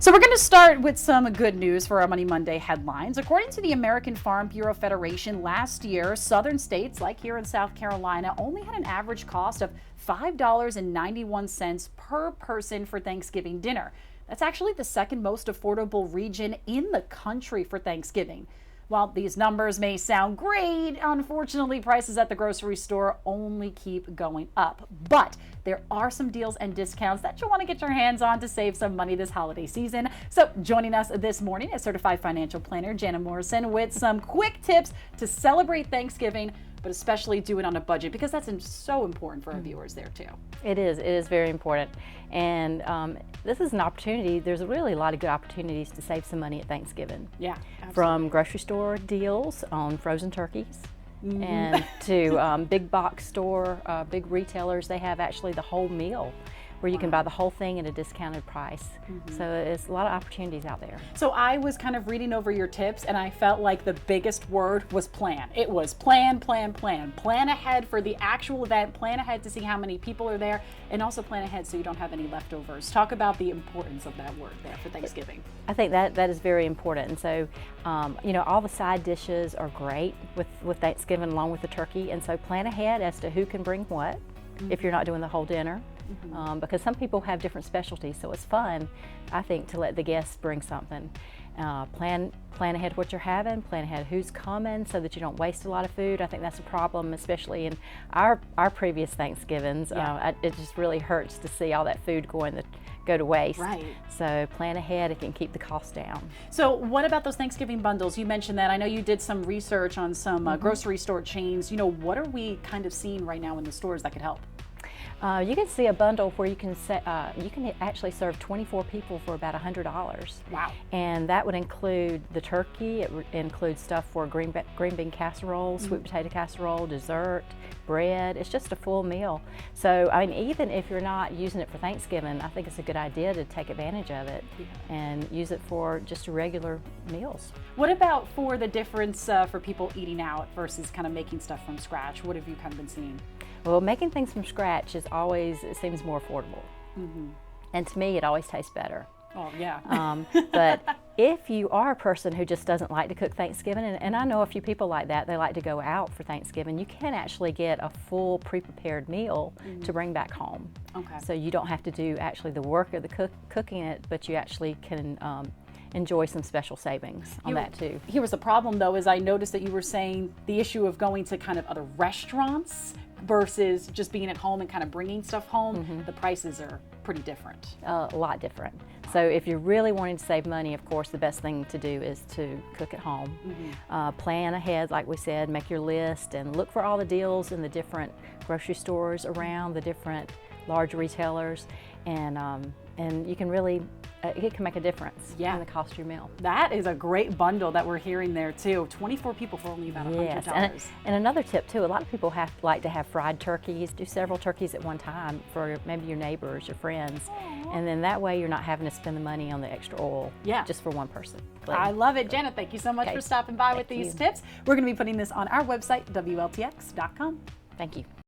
So we're going to start with some good news for our Money Monday headlines. According to the American Farm Bureau Federation, last year, southern states like here in South Carolina only had an average cost of $5.91 per person for Thanksgiving dinner. That's actually the second most affordable region in the country for Thanksgiving. While these numbers may sound great, unfortunately, prices at the grocery store only keep going up. But there are some deals and discounts that you'll want to get your hands on to save some money this holiday season. So joining us this morning is certified financial planner Jana Morrison with some quick tips to celebrate Thanksgiving, but especially do it on a budget, because that's so important for our viewers there too. It is very important. And this is an opportunity. There's really a lot of good opportunities to save some money at Thanksgiving. Yeah, absolutely. From grocery store deals on frozen turkeys and to big box store, big retailers. They have actually the whole meal where you can buy the whole thing at a discounted price. So it's a lot of opportunities out there. So I was kind of reading over your tips and I felt like the biggest word was plan. It was plan, plan, plan. Plan ahead for the actual event, plan ahead to see how many people are there, and also plan ahead so you don't have any leftovers. Talk about the importance of that word there for Thanksgiving. I think that is very important. And so, you know, all the side dishes are great with Thanksgiving along with the turkey. And so plan ahead as to who can bring what if you're not doing the whole dinner. Because some people have different specialties, so it's fun, I think, to let the guests bring something. Plan ahead what you're having, plan ahead who's coming so that you don't waste a lot of food. I think that's a problem, especially in our previous Thanksgivings. It just really hurts to see all that food go to waste. Right. So plan ahead, it can keep the cost down. So what about those Thanksgiving bundles? You mentioned that. I know you did some research on some grocery store chains. You know, what are we kind of seeing right now in the stores that could help? You can see a bundle where you can actually serve 24 people for about $100. Wow. And that would include the turkey. It includes stuff for green bean casserole, sweet potato casserole, dessert, bread. It's just a full meal. So, I mean, even if you're not using it for Thanksgiving, I think it's a good idea to take advantage of it and use it for just regular meals. What about for the difference for people eating out versus kind of making stuff from scratch? What have you kind of been seeing? Well, making things from scratch is always, it seems more affordable. And to me, it always tastes better. Oh, yeah. But if you are a person who just doesn't like to cook Thanksgiving, and I know a few people like that, they like to go out for Thanksgiving, you can actually get a full pre-prepared meal to bring back home. Okay. So you don't have to do actually the work of the cooking it, but you actually can enjoy some special savings on that too. Here was the problem though, is I noticed that you were saying the issue of going to kind of other restaurants versus just being at home and kind of bringing stuff home. The prices are pretty different. A lot different. So if you're really wanting to save money, of course, the best thing to do is to cook at home. Plan ahead, like we said, make your list and look for all the deals in the different grocery stores around, the different large retailers, and you can really, it can make a difference in the cost of your meal. That is a great bundle that we're hearing there too. 24 people for only about $100. And another tip too, a lot of people like to have fried turkeys, do several turkeys at one time for maybe your neighbors, your friends. And then that way you're not having to spend the money on the extra oil just for one person. I love it. Jana, thank you so much for stopping by with these tips. We're going to be putting this on our website, WLTX.com. Thank you.